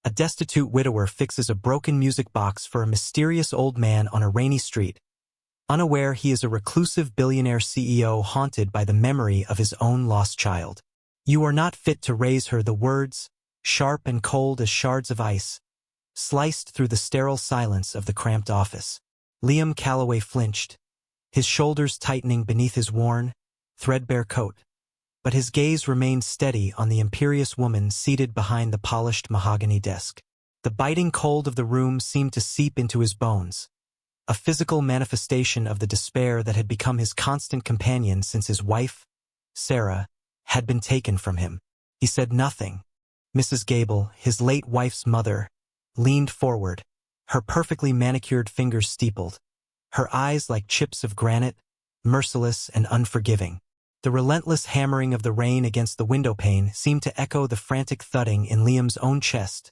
A destitute widower fixes a broken music box for a mysterious old man on a rainy street, unaware he is a reclusive billionaire CEO haunted by the memory of his own lost child. You are not fit to raise her, the words, sharp and cold as shards of ice, sliced through the sterile silence of the cramped office. Liam Calloway flinched, his shoulders tightening beneath his worn, threadbare coat. But his gaze remained steady on the imperious woman seated behind the polished mahogany desk. The biting cold of the room seemed to seep into his bones, a physical manifestation of the despair that had become his constant companion since his wife, Sarah, had been taken from him. He said nothing. Mrs. Gable, his late wife's mother, leaned forward, her perfectly manicured fingers steepled, her eyes like chips of granite, merciless and unforgiving. The relentless hammering of the rain against the windowpane seemed to echo the frantic thudding in Liam's own chest,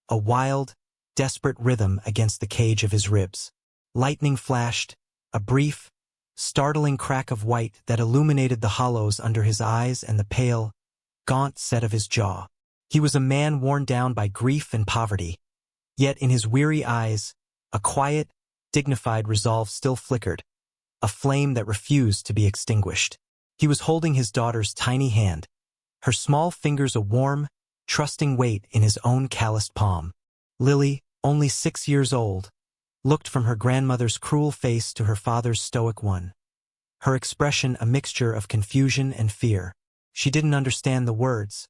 a wild, desperate rhythm against the cage of his ribs. Lightning flashed, a brief, startling crack of white that illuminated the hollows under his eyes and the pale, gaunt set of his jaw. He was a man worn down by grief and poverty, yet in his weary eyes, a quiet, dignified resolve still flickered, a flame that refused to be extinguished. He was holding his daughter's tiny hand, her small fingers a warm, trusting weight in his own calloused palm. Lily, only 6 years old, looked from her grandmother's cruel face to her father's stoic one, her expression a mixture of confusion and fear. She didn't understand the words,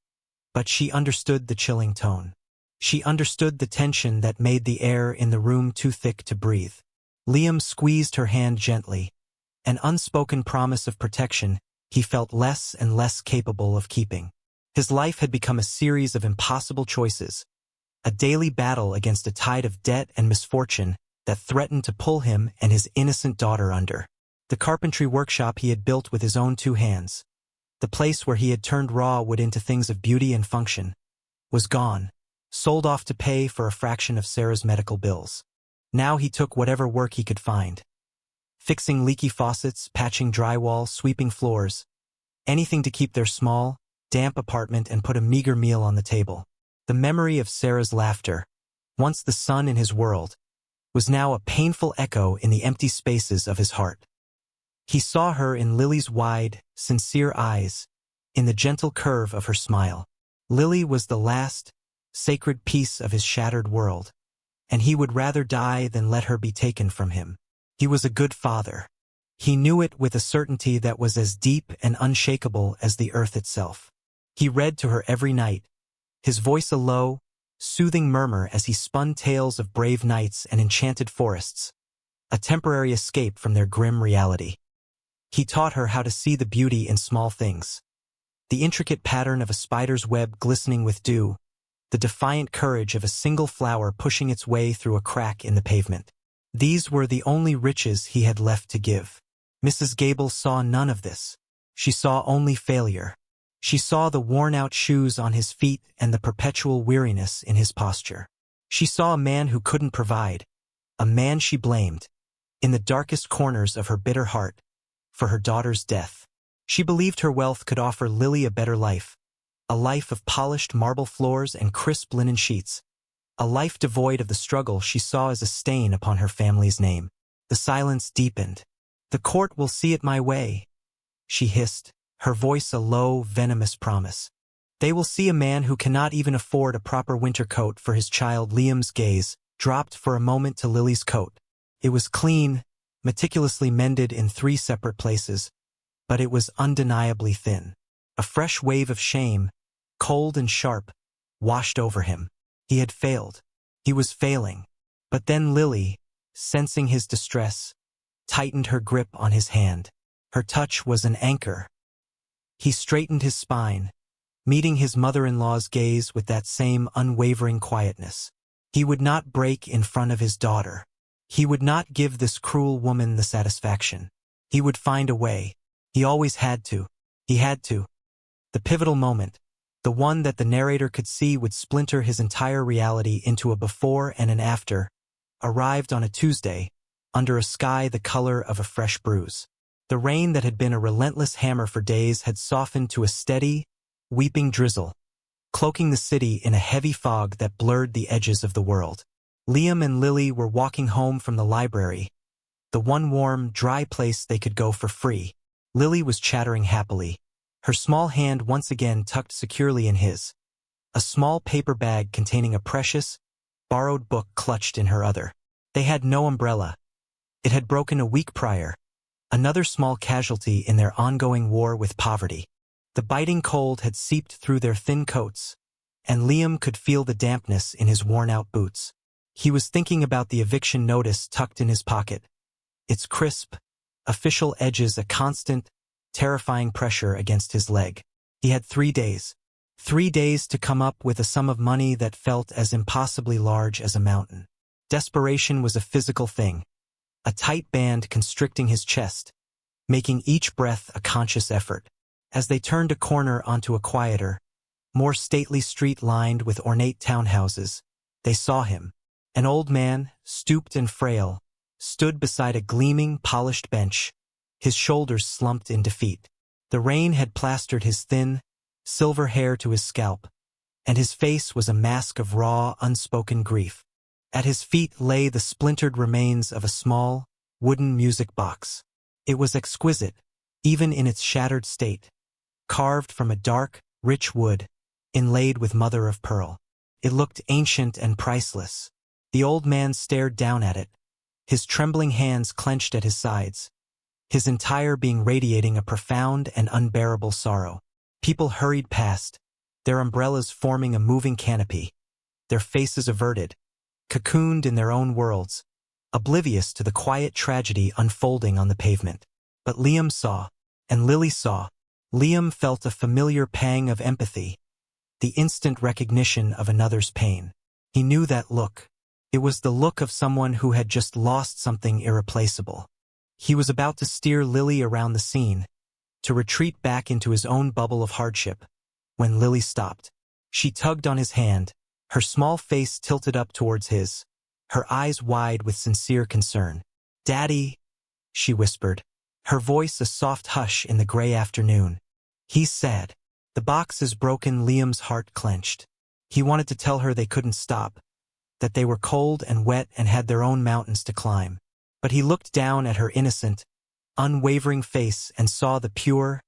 but she understood the chilling tone. She understood the tension that made the air in the room too thick to breathe. Liam squeezed her hand gently, an unspoken promise of protection he felt less and less capable of keeping. His life had become a series of impossible choices, a daily battle against a tide of debt and misfortune that threatened to pull him and his innocent daughter under. The carpentry workshop he had built with his own 2 hands, the place where he had turned raw wood into things of beauty and function, was gone, sold off to pay for a fraction of Sarah's medical bills. Now he took whatever work he could find, fixing leaky faucets, patching drywall, sweeping floors, anything to keep their small, damp apartment and put a meager meal on the table. The memory of Sarah's laughter, once the sun in his world, was now a painful echo in the empty spaces of his heart. He saw her in Lily's wide, sincere eyes, in the gentle curve of her smile. Lily was the last, sacred piece of his shattered world, and he would rather die than let her be taken from him. He was a good father. He knew it with a certainty that was as deep and unshakable as the earth itself. He read to her every night, his voice a low, soothing murmur as he spun tales of brave knights and enchanted forests, a temporary escape from their grim reality. He taught her how to see the beauty in small things, the intricate pattern of a spider's web glistening with dew, the defiant courage of a single flower pushing its way through a crack in the pavement. These were the only riches he had left to give. Mrs. Gable saw none of this. She saw only failure. She saw the worn-out shoes on his feet and the perpetual weariness in his posture. She saw a man who couldn't provide, a man she blamed, in the darkest corners of her bitter heart, for her daughter's death. She believed her wealth could offer Lily a better life, a life of polished marble floors and crisp linen sheets, a life devoid of the struggle she saw as a stain upon her family's name. The silence deepened. "The court will see it my way," she hissed, her voice a low, venomous promise. "They will see a man who cannot even afford a proper winter coat for his child." Liam's gaze dropped for a moment to Lily's coat. It was clean, meticulously mended in 3 separate places, but it was undeniably thin. A fresh wave of shame, cold and sharp, washed over him. He had failed. He was failing. But then Lily, sensing his distress, tightened her grip on his hand. Her touch was an anchor. He straightened his spine, meeting his mother-in-law's gaze with that same unwavering quietness. He would not break in front of his daughter. He would not give this cruel woman the satisfaction. He would find a way. He always had to. He had to. The pivotal moment, the one that the narrator could see would splinter his entire reality into a before and an after, arrived on a Tuesday, under a sky the color of a fresh bruise. The rain that had been a relentless hammer for days had softened to a steady, weeping drizzle, cloaking the city in a heavy fog that blurred the edges of the world. Liam and Lily were walking home from the library, the one warm, dry place they could go for free. Lily was chattering happily, her small hand once again tucked securely in his, a small paper bag containing a precious, borrowed book clutched in her other. They had no umbrella. It had broken a week prior, another small casualty in their ongoing war with poverty. The biting cold had seeped through their thin coats, and Liam could feel the dampness in his worn-out boots. He was thinking about the eviction notice tucked in his pocket, its crisp, official edges a constant, terrifying pressure against his leg. He had 3 days. 3 days to come up with a sum of money that felt as impossibly large as a mountain. Desperation was a physical thing, a tight band constricting his chest, making each breath a conscious effort. As they turned a corner onto a quieter, more stately street lined with ornate townhouses, they saw him. An old man, stooped and frail, stood beside a gleaming, polished bench, his shoulders slumped in defeat. The rain had plastered his thin, silver hair to his scalp, and his face was a mask of raw, unspoken grief. At his feet lay the splintered remains of a small, wooden music box. It was exquisite, even in its shattered state, carved from a dark, rich wood, inlaid with mother-of-pearl. It looked ancient and priceless. The old man stared down at it, his trembling hands clenched at his sides, his entire being radiating a profound and unbearable sorrow. People hurried past, their umbrellas forming a moving canopy, their faces averted, cocooned in their own worlds, oblivious to the quiet tragedy unfolding on the pavement. But Liam saw, and Lily saw. Liam felt a familiar pang of empathy, the instant recognition of another's pain. He knew that look. It was the look of someone who had just lost something irreplaceable. He was about to steer Lily around the scene, to retreat back into his own bubble of hardship, when Lily stopped. She tugged on his hand, her small face tilted up towards his, her eyes wide with sincere concern. "Daddy," she whispered, her voice a soft hush in the gray afternoon. "He's sad. The box is broken." Liam's heart clenched. He wanted to tell her they couldn't stop, that they were cold and wet and had their own mountains to climb. But he looked down at her innocent, unwavering face and saw the pure,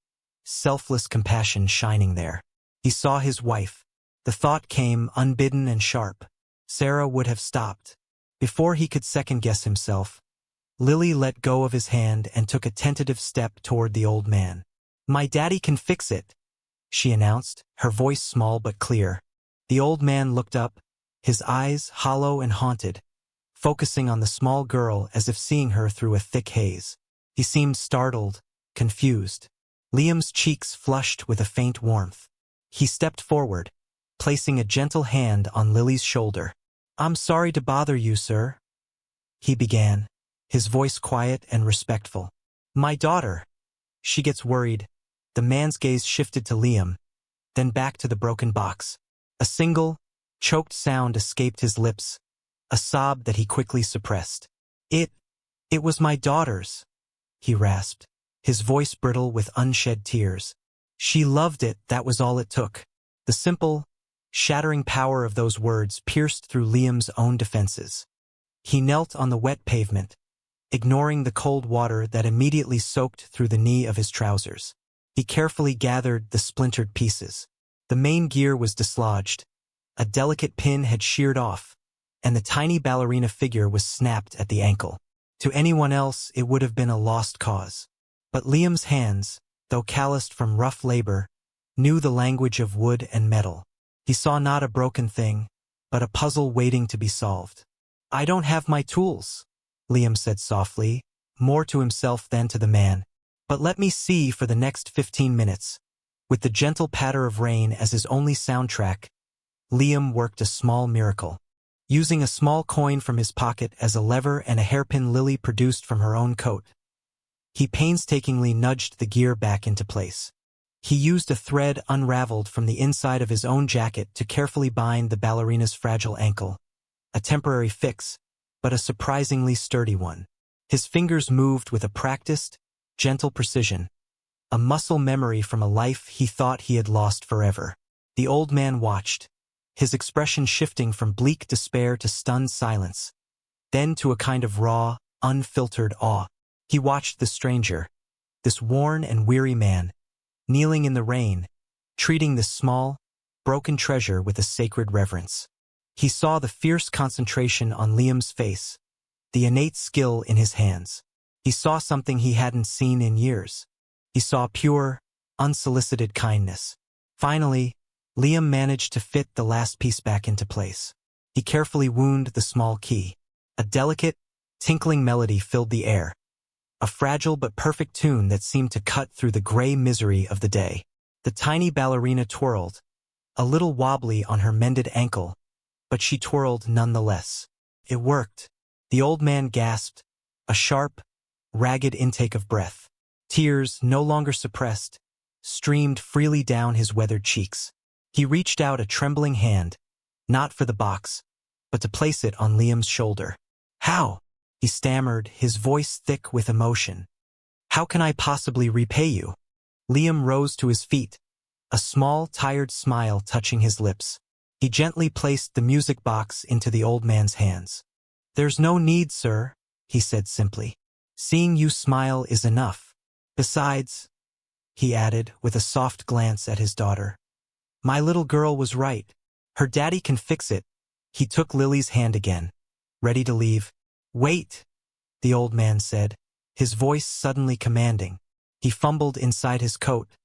selfless compassion shining there. He saw his wife. The thought came unbidden and sharp. Sarah would have stopped. Before he could second-guess himself, Lily let go of his hand and took a tentative step toward the old man. "My daddy can fix it," she announced, her voice small but clear. The old man looked up, his eyes hollow and haunted, focusing on the small girl as if seeing her through a thick haze. He seemed startled, confused. Liam's cheeks flushed with a faint warmth. He stepped forward, placing a gentle hand on Lily's shoulder. "I'm sorry to bother you, sir," he began, his voice quiet and respectful. "My daughter." She gets worried. The man's gaze shifted to Liam, then back to the broken box. A single, choked sound escaped his lips, a sob that he quickly suppressed. It was my daughter's," he rasped, his voice brittle with unshed tears. "She loved it, that was all it took." The simple, shattering power of those words pierced through Liam's own defenses. He knelt on the wet pavement, ignoring the cold water that immediately soaked through the knee of his trousers. He carefully gathered the splintered pieces. The main gear was dislodged. A delicate pin had sheared off, and the tiny ballerina figure was snapped at the ankle. To anyone else, it would have been a lost cause. But Liam's hands, though calloused from rough labor, knew the language of wood and metal. He saw not a broken thing, but a puzzle waiting to be solved. "I don't have my tools," Liam said softly, more to himself than to the man. "But let me see." For the next 15 minutes, with the gentle patter of rain as his only soundtrack, Liam worked a small miracle. Using a small coin from his pocket as a lever and a hairpin Lily produced from her own coat, he painstakingly nudged the gear back into place. He used a thread unraveled from the inside of his own jacket to carefully bind the ballerina's fragile ankle. A temporary fix, but a surprisingly sturdy one. His fingers moved with a practiced, gentle precision, a muscle memory from a life he thought he had lost forever. The old man watched, his expression shifting from bleak despair to stunned silence, then to a kind of raw, unfiltered awe. He watched the stranger, this worn and weary man, kneeling in the rain, treating this small, broken treasure with a sacred reverence. He saw the fierce concentration on Liam's face, the innate skill in his hands. He saw something he hadn't seen in years. He saw pure, unsolicited kindness. Finally, Liam managed to fit the last piece back into place. He carefully wound the small key. A delicate, tinkling melody filled the air, a fragile but perfect tune that seemed to cut through the gray misery of the day. The tiny ballerina twirled, a little wobbly on her mended ankle, but she twirled nonetheless. It worked. The old man gasped, a sharp, ragged intake of breath. Tears, no longer suppressed, streamed freely down his weathered cheeks. He reached out a trembling hand, not for the box, but to place it on Liam's shoulder. "How?" he stammered, his voice thick with emotion. "How can I possibly repay you?" Liam rose to his feet, a small, tired smile touching his lips. He gently placed the music box into the old man's hands. "There's no need, sir," he said simply. "Seeing you smile is enough. Besides," he added with a soft glance at his daughter, "my little girl was right. Her daddy can fix it." He took Lily's hand again, ready to leave. "Wait," the old man said, his voice suddenly commanding. He fumbled inside his coat,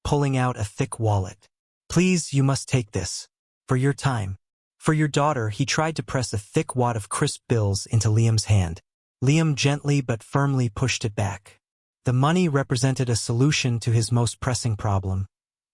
pulling out a thick wallet. "Please, you must take this. For your time. For your daughter." He tried to press a thick wad of crisp bills into Liam's hand. Liam gently but firmly pushed it back. The money represented a solution to his most pressing problem,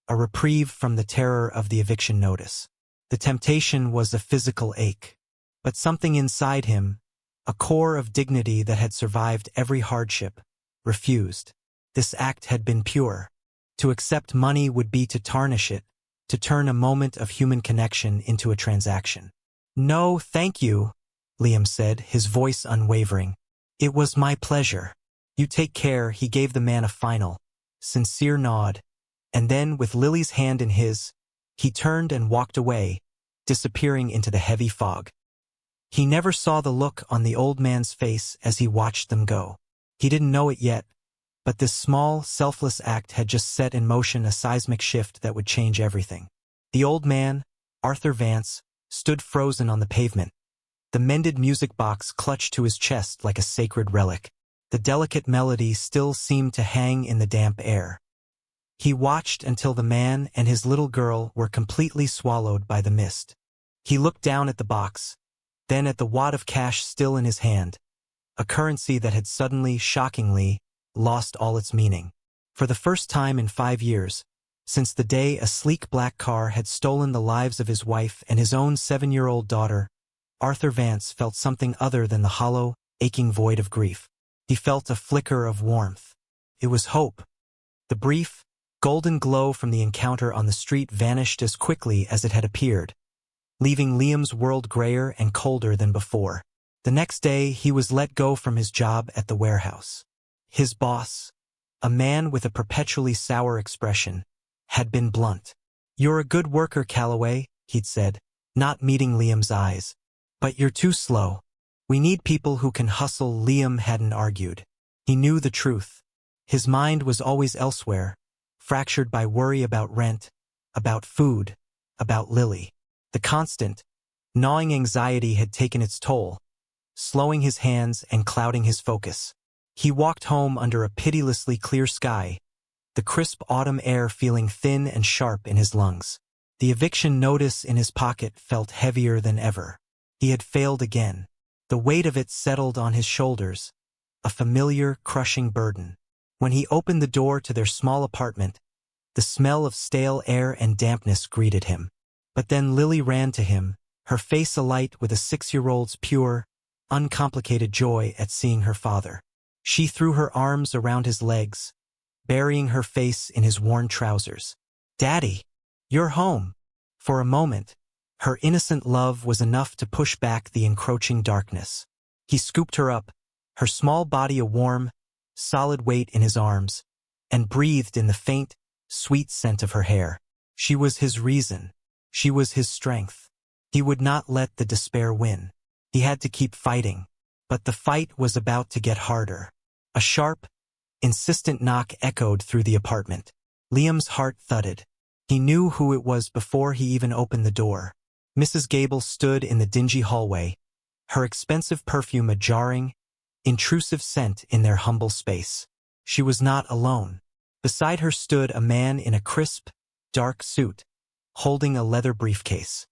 a reprieve from the terror of the eviction notice. The temptation was a physical ache, but something inside him, a core of dignity that had survived every hardship, refused. This act had been pure. To accept money would be to tarnish it, to turn a moment of human connection into a transaction. "No, thank you," Liam said, his voice unwavering. "It was my pleasure." "You take care." He gave the man a final, sincere nod, and then, with Lily's hand in his, he turned and walked away, disappearing into the heavy fog. He never saw the look on the old man's face as he watched them go. He didn't know it yet, but this small, selfless act had just set in motion a seismic shift that would change everything. The old man, Arthur Vance, stood frozen on the pavement, the mended music box clutched to his chest like a sacred relic. The delicate melody still seemed to hang in the damp air. He watched until the man and his little girl were completely swallowed by the mist. He looked down at the box, then at the wad of cash still in his hand, a currency that had suddenly, shockingly, lost all its meaning. For the first time in 5 years, since the day a sleek black car had stolen the lives of his wife and his own 7-year-old daughter, Arthur Vance felt something other than the hollow, aching void of grief. He felt a flicker of warmth. It was hope. The brief, golden glow from the encounter on the street vanished as quickly as it had appeared, leaving Liam's world grayer and colder than before. The next day, he was let go from his job at the warehouse. His boss, a man with a perpetually sour expression, had been blunt. "You're a good worker, Calloway," he'd said, not meeting Liam's eyes. "But you're too slow. We need people who can hustle." Liam hadn't argued. He knew the truth. His mind was always elsewhere, fractured by worry about rent, about food, about Lily. The constant, gnawing anxiety had taken its toll, slowing his hands and clouding his focus. He walked home under a pitilessly clear sky, the crisp autumn air feeling thin and sharp in his lungs. The eviction notice in his pocket felt heavier than ever. He had failed again. The weight of it settled on his shoulders, a familiar, crushing burden. When he opened the door to their small apartment, the smell of stale air and dampness greeted him. But then Lily ran to him, her face alight with a 6-year-old's pure, uncomplicated joy at seeing her father. She threw her arms around his legs, burying her face in his worn trousers. "Daddy, you're home." For a moment, her innocent love was enough to push back the encroaching darkness. He scooped her up, her small body a warm, solid weight in his arms, and breathed in the faint, sweet scent of her hair. She was his reason. She was his strength. He would not let the despair win. He had to keep fighting. But the fight was about to get harder. A sharp, insistent knock echoed through the apartment. Liam's heart thudded. He knew who it was before he even opened the door. Mrs. Gable stood in the dingy hallway, her expensive perfume a jarring, intrusive scent in their humble space. She was not alone. Beside her stood a man in a crisp, dark suit, holding a leather briefcase.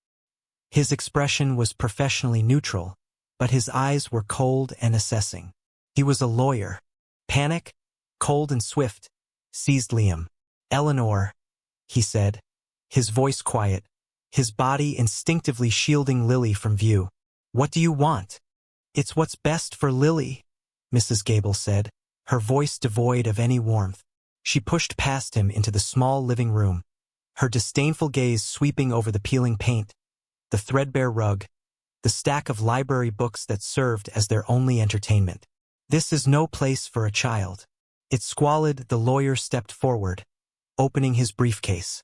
His expression was professionally neutral, but his eyes were cold and assessing. He was a lawyer. Panic, cold and swift, seized Liam. "Eleanor," he said, his voice quiet, his body instinctively shielding Lily from view. "What do you want?" "It's what's best for Lily," Mrs. Gable said, her voice devoid of any warmth. She pushed past him into the small living room, her disdainful gaze sweeping over the peeling paint, the threadbare rug, the stack of library books that served as their only entertainment. "This is no place for a child." It's squalid. The lawyer stepped forward, opening his briefcase.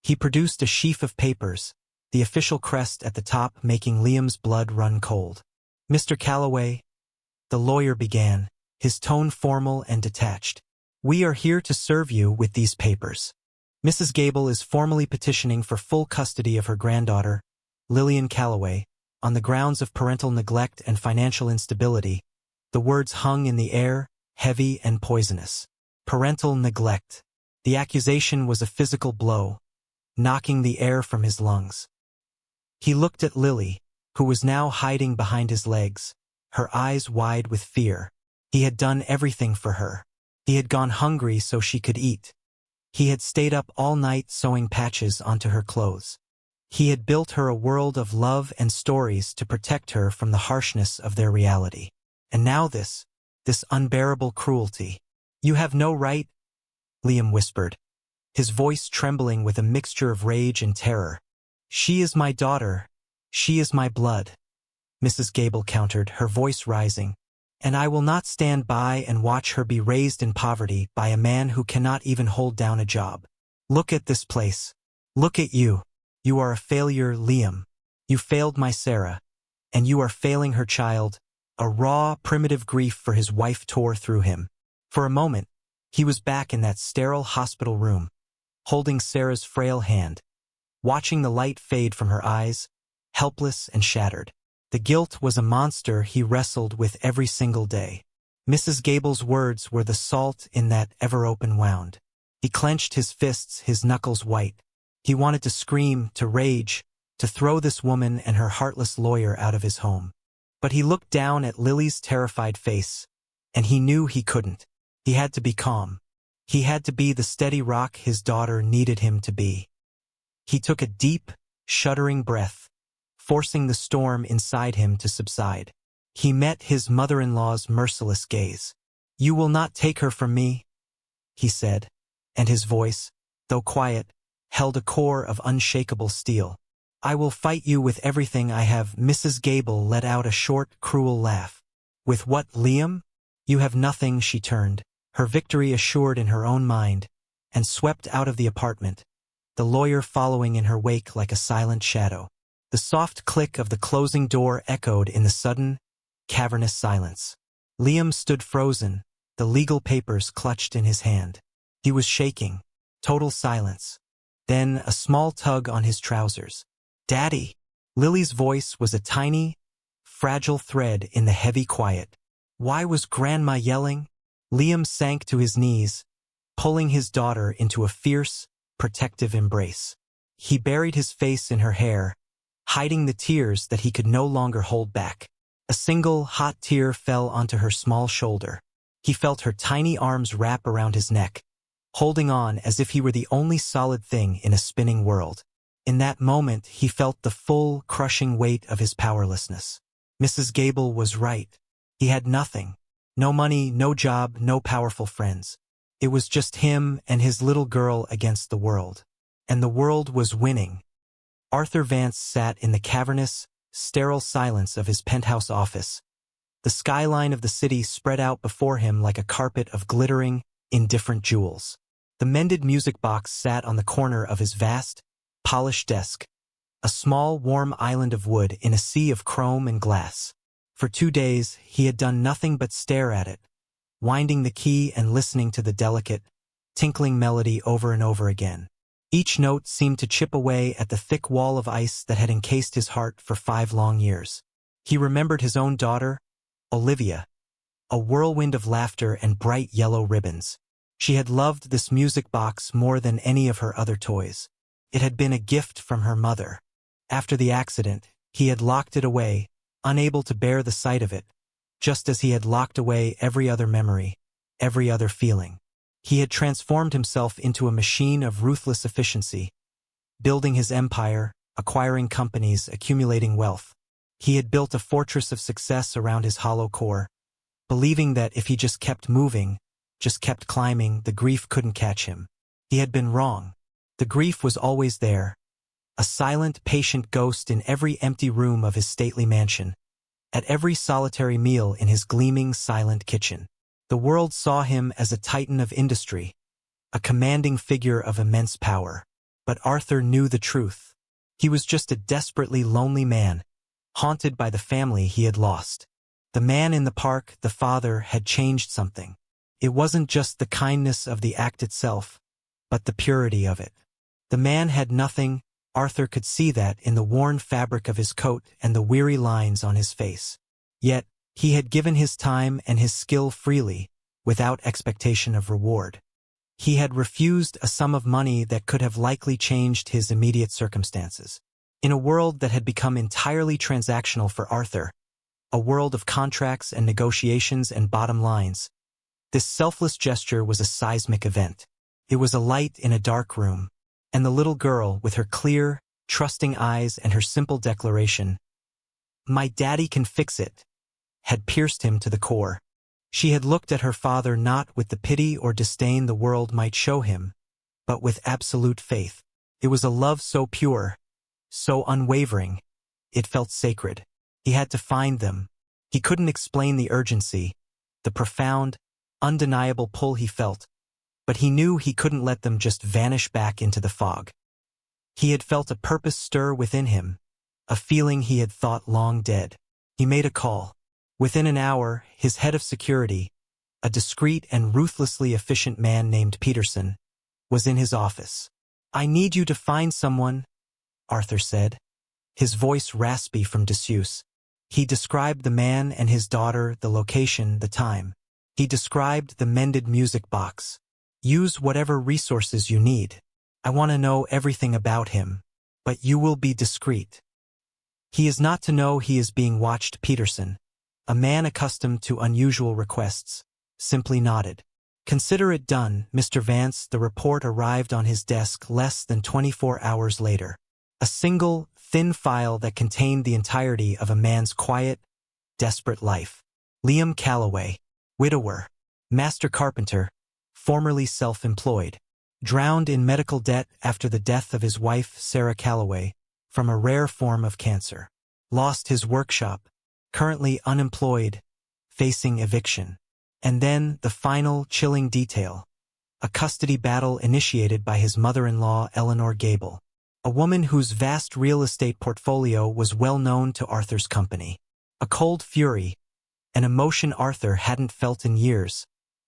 He produced a sheaf of papers, the official crest at the top making Liam's blood run cold. "Mr. Calloway," the lawyer began, his tone formal and detached, "we are here to serve you with these papers. Mrs. Gable is formally petitioning for full custody of her granddaughter, Lillian Calloway, on the grounds of parental neglect and financial instability." The words hung in the air, heavy and poisonous. Parental neglect. The accusation was a physical blow, knocking the air from his lungs. He looked at Lily, who was now hiding behind his legs, her eyes wide with fear. He had done everything for her. He had gone hungry so she could eat. He had stayed up all night sewing patches onto her clothes. He had built her a world of love and stories to protect her from the harshness of their reality. And now this unbearable cruelty. "You have no right," Liam whispered, his voice trembling with a mixture of rage and terror. "She is my daughter. She is my blood," Mrs. Gable countered, her voice rising. "And I will not stand by and watch her be raised in poverty by a man who cannot even hold down a job. Look at this place. Look at you. You are a failure, Liam. You failed my Sarah. And you are failing her child." A raw, primitive grief for his wife tore through him. For a moment, he was back in that sterile hospital room, holding Sarah's frail hand, watching the light fade from her eyes, helpless and shattered. The guilt was a monster he wrestled with every single day. Mrs. Gable's words were the salt in that ever-open wound. He clenched his fists, his knuckles white. He wanted to scream, to rage, to throw this woman and her heartless lawyer out of his home. But he looked down at Lily's terrified face, and he knew he couldn't. He had to be calm. He had to be the steady rock his daughter needed him to be. He took a deep, shuddering breath, forcing the storm inside him to subside. He met his mother-in-law's merciless gaze. "You will not take her from me," he said, and his voice, though quiet, held a core of unshakable steel. "I will fight you with everything I have." Mrs. Gable let out a short, cruel laugh. "With what, Liam? You have nothing." She turned, her victory assured in her own mind, and swept out of the apartment, the lawyer following in her wake like a silent shadow. The soft click of the closing door echoed in the sudden, cavernous silence. Liam stood frozen, the legal papers clutched in his hand. He was shaking. Total silence. Then a small tug on his trousers. "Daddy!" Lily's voice was a tiny, fragile thread in the heavy quiet. Why was Grandma yelling? Liam sank to his knees, pulling his daughter into a fierce, protective embrace. He buried his face in her hair, hiding the tears that he could no longer hold back. A single, hot tear fell onto her small shoulder. He felt her tiny arms wrap around his neck, holding on as if he were the only solid thing in a spinning world. In that moment, he felt the full, crushing weight of his powerlessness. Mrs. Gable was right. He had nothing. No money, no job, no powerful friends. It was just him and his little girl against the world. And the world was winning. Arthur Vance sat in the cavernous, sterile silence of his penthouse office. The skyline of the city spread out before him like a carpet of glittering, indifferent jewels. The mended music box sat on the corner of his vast, polished desk, a small, warm island of wood in a sea of chrome and glass. For 2 days, he had done nothing but stare at it, winding the key and listening to the delicate, tinkling melody over and over again. Each note seemed to chip away at the thick wall of ice that had encased his heart for 5 long years. He remembered his own daughter, Olivia, a whirlwind of laughter and bright yellow ribbons. She had loved this music box more than any of her other toys. It had been a gift from her mother. After the accident, he had locked it away, unable to bear the sight of it, just as he had locked away every other memory, every other feeling. He had transformed himself into a machine of ruthless efficiency, building his empire, acquiring companies, accumulating wealth. He had built a fortress of success around his hollow core, believing that if he just kept moving, just kept climbing, the grief couldn't catch him. He had been wrong. The grief was always there, a silent, patient ghost in every empty room of his stately mansion, at every solitary meal in his gleaming, silent kitchen. The world saw him as a titan of industry, a commanding figure of immense power. But Arthur knew the truth. He was just a desperately lonely man, haunted by the family he had lost. The man in the park, the father, had changed something. It wasn't just the kindness of the act itself, but the purity of it. The man had nothing. Arthur could see that in the worn fabric of his coat and the weary lines on his face. Yet, he had given his time and his skill freely, without expectation of reward. He had refused a sum of money that could have likely changed his immediate circumstances. In a world that had become entirely transactional for Arthur, a world of contracts and negotiations and bottom lines, this selfless gesture was a seismic event. It was a light in a dark room, and the little girl, with her clear, trusting eyes and her simple declaration, "My daddy can fix it," had pierced him to the core. She had looked at her father not with the pity or disdain the world might show him, but with absolute faith. It was a love so pure, so unwavering, it felt sacred. He had to find them. He couldn't explain the urgency, the profound, undeniable pull he felt, but he knew he couldn't let them just vanish back into the fog. He had felt a purpose stir within him, a feeling he had thought long dead. He made a call. Within an hour, his head of security, a discreet and ruthlessly efficient man named Peterson, was in his office. "I need you to find someone," Arthur said, his voice raspy from disuse. He described the man and his daughter, the location, the time. He described the mended music box. "Use whatever resources you need. I want to know everything about him, but you will be discreet." "He is not to know he is being watched," Peterson, a man accustomed to unusual requests, simply nodded. "Consider it done, Mr. Vance." The report arrived on his desk less than 24 hours later. A single, thin file that contained the entirety of a man's quiet, desperate life. Liam Calloway, widower, master carpenter, formerly self-employed, drowned in medical debt after the death of his wife, Sarah Calloway, from a rare form of cancer. Lost his workshop, currently unemployed, facing eviction. And then the final, chilling detail, a custody battle initiated by his mother-in-law, Eleanor Gable, a woman whose vast real estate portfolio was well known to Arthur's company. A cold fury, an emotion Arthur hadn't felt in years,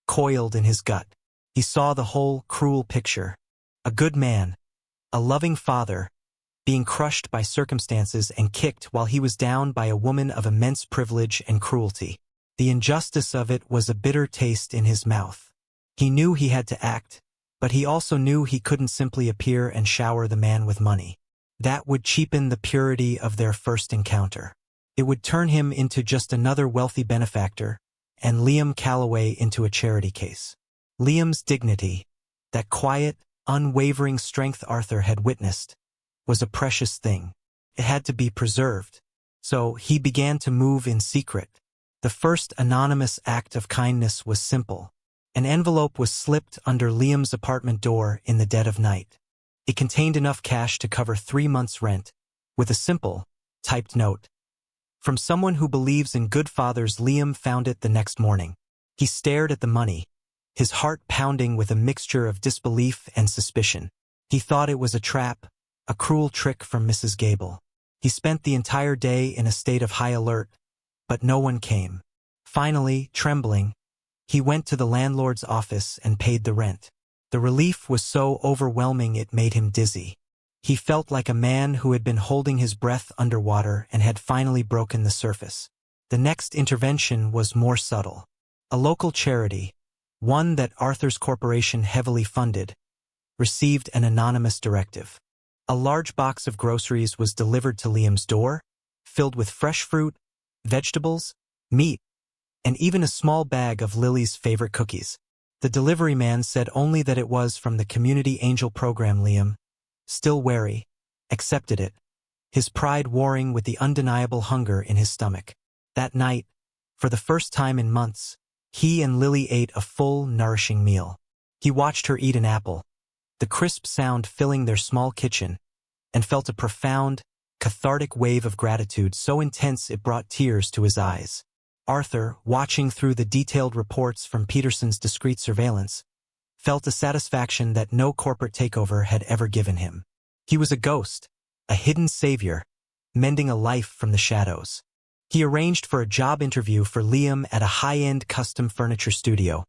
coiled in his gut. He saw the whole cruel picture. A good man, a loving father, being crushed by circumstances and kicked while he was down by a woman of immense privilege and cruelty. The injustice of it was a bitter taste in his mouth. He knew he had to act, but he also knew he couldn't simply appear and shower the man with money. That would cheapen the purity of their first encounter. It would turn him into just another wealthy benefactor, and Liam Calloway into a charity case. Liam's dignity, that quiet, unwavering strength Arthur had witnessed, was a precious thing. It had to be preserved. So he began to move in secret. The first anonymous act of kindness was simple. An envelope was slipped under Liam's apartment door in the dead of night. It contained enough cash to cover 3 months' rent, with a simple, typed note. From someone who believes in good fathers. Liam found it the next morning. He stared at the money, his heart pounding with a mixture of disbelief and suspicion. He thought it was a trap, a cruel trick from Mrs. Gable. He spent the entire day in a state of high alert, but no one came. Finally, trembling, he went to the landlord's office and paid the rent. The relief was so overwhelming it made him dizzy. He felt like a man who had been holding his breath underwater and had finally broken the surface. The next intervention was more subtle. A local charity, one that Arthur's corporation heavily funded, received an anonymous directive. A large box of groceries was delivered to Liam's door, filled with fresh fruit, vegetables, meat, and even a small bag of Lily's favorite cookies. The delivery man said only that it was from the Community Angel Program. Liam, still wary, accepted it, his pride warring with the undeniable hunger in his stomach. That night, for the first time in months, he and Lily ate a full, nourishing meal. He watched her eat an apple, the crisp sound filling their small kitchen, and felt a profound, cathartic wave of gratitude so intense it brought tears to his eyes. Arthur, watching through the detailed reports from Peterson's discreet surveillance, felt a satisfaction that no corporate takeover had ever given him. He was a ghost, a hidden savior, mending a life from the shadows. He arranged for a job interview for Liam at a high-end custom furniture studio,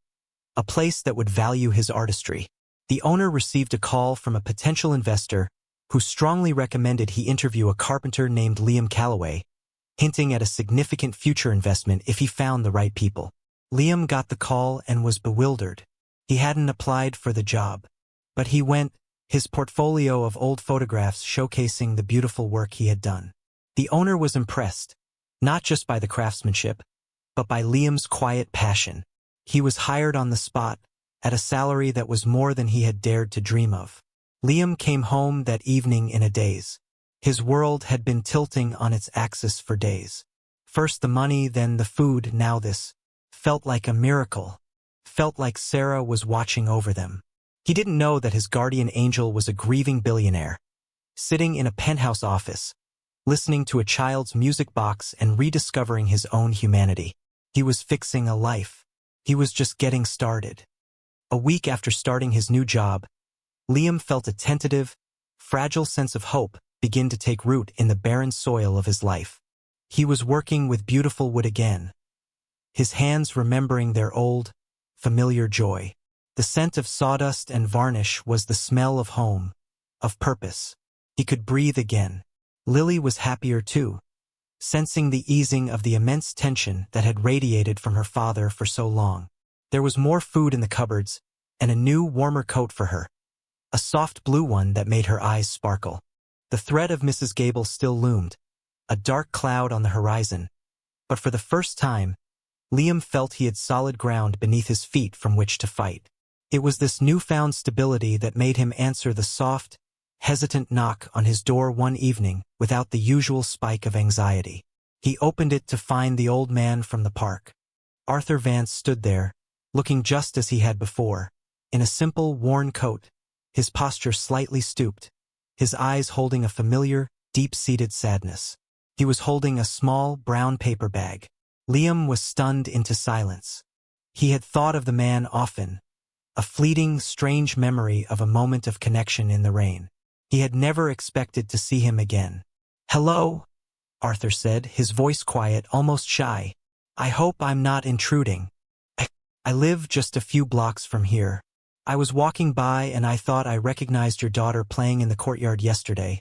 a place that would value his artistry. The owner received a call from a potential investor who strongly recommended he interview a carpenter named Liam Calloway, hinting at a significant future investment if he found the right people. Liam got the call and was bewildered. He hadn't applied for the job, but he went, his portfolio of old photographs showcasing the beautiful work he had done. The owner was impressed, not just by the craftsmanship, but by Liam's quiet passion. He was hired on the spot, at a salary that was more than he had dared to dream of. Liam came home that evening in a daze. His world had been tilting on its axis for days. First the money, then the food, now this. Felt like a miracle. Felt like Sarah was watching over them. He didn't know that his guardian angel was a grieving billionaire, sitting in a penthouse office, listening to a child's music box and rediscovering his own humanity. He was fixing a life. He was just getting started. A week after starting his new job, Liam felt a tentative, fragile sense of hope begin to take root in the barren soil of his life. He was working with beautiful wood again, his hands remembering their old, familiar joy. The scent of sawdust and varnish was the smell of home, of purpose. He could breathe again. Lily was happier too, sensing the easing of the immense tension that had radiated from her father for so long. There was more food in the cupboards, and a new, warmer coat for her, a soft blue one that made her eyes sparkle. The threat of Mrs. Gable still loomed, a dark cloud on the horizon, but for the first time, Liam felt he had solid ground beneath his feet from which to fight. It was this newfound stability that made him answer the soft, hesitant knock on his door one evening without the usual spike of anxiety. He opened it to find the old man from the park. Arthur Vance stood there, looking just as he had before, in a simple, worn coat, his posture slightly stooped, his eyes holding a familiar, deep-seated sadness. He was holding a small, brown paper bag. Liam was stunned into silence. He had thought of the man often, a fleeting, strange memory of a moment of connection in the rain. He had never expected to see him again. "Hello," Arthur said, his voice quiet, almost shy. "I hope I'm not intruding. I live just a few blocks from here. I was walking by and I thought I recognized your daughter playing in the courtyard yesterday.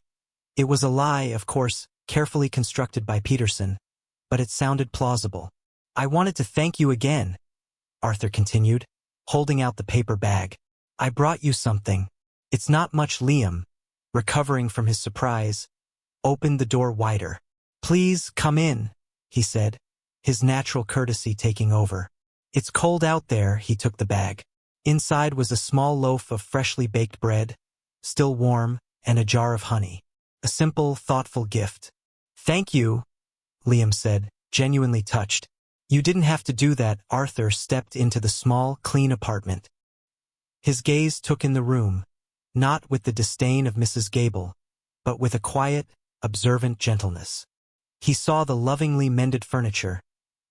It was a lie, of course, carefully constructed by Peterson, but it sounded plausible. I wanted to thank you again," Arthur continued, holding out the paper bag. "I brought you something. It's not much." Liam, recovering from his surprise, opened the door wider. "Please come in," he said, his natural courtesy taking over. "It's cold out there." He took the bag. Inside was a small loaf of freshly baked bread, still warm, and a jar of honey. A simple, thoughtful gift. "Thank you," Liam said, genuinely touched. "You didn't have to do that." Arthur stepped into the small, clean apartment. His gaze took in the room, not with the disdain of Mrs. Gable, but with a quiet, observant gentleness. He saw the lovingly mended furniture,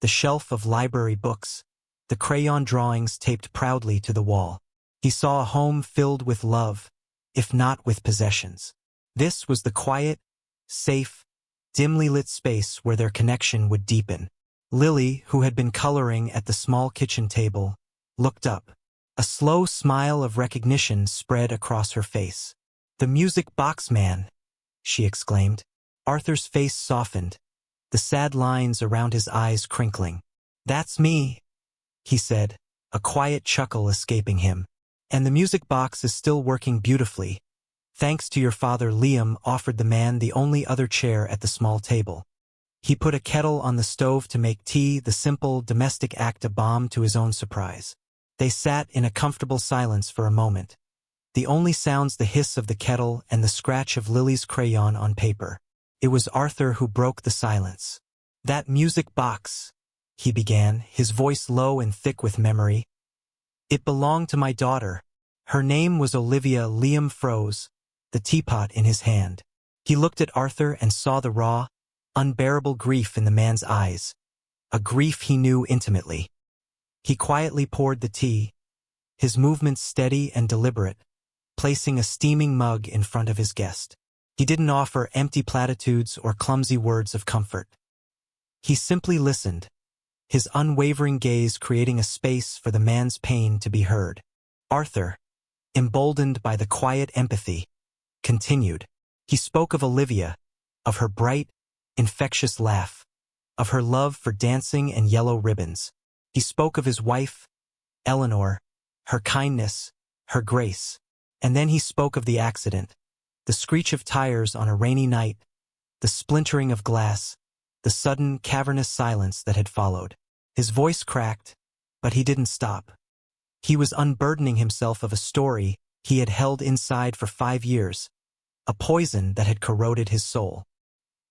the shelf of library books, the the crayon drawings taped proudly to the wall. He saw a home filled with love, if not with possessions. This was the quiet, safe, dimly lit space where their connection would deepen. Lily, who had been coloring at the small kitchen table, looked up. A slow smile of recognition spread across her face. "The music box man," she exclaimed. Arthur's face softened, the sad lines around his eyes crinkling. "That's me," he said, a quiet chuckle escaping him. "And the music box is still working beautifully. Thanks to your father." Liam offered the man the only other chair at the small table. He put a kettle on the stove to make tea, the simple domestic act a balm to his own surprise. They sat in a comfortable silence for a moment. The only sounds the hiss of the kettle and the scratch of Lily's crayon on paper. It was Arthur who broke the silence. "That music box," he began, his voice low and thick with memory. "It belonged to my daughter. Her name was Olivia." Liam froze, the teapot in his hand. He looked at Arthur and saw the raw, unbearable grief in the man's eyes, a grief he knew intimately. He quietly poured the tea, his movements steady and deliberate, placing a steaming mug in front of his guest. He didn't offer empty platitudes or clumsy words of comfort. He simply listened, his unwavering gaze creating a space for the man's pain to be heard. Arthur, emboldened by the quiet empathy, continued. He spoke of Olivia, of her bright, infectious laugh, of her love for dancing and yellow ribbons. He spoke of his wife, Eleanor, her kindness, her grace. And then he spoke of the accident, the screech of tires on a rainy night, the splintering of glass, the sudden, cavernous silence that had followed. His voice cracked, but he didn't stop. He was unburdening himself of a story he had held inside for 5 years, a poison that had corroded his soul.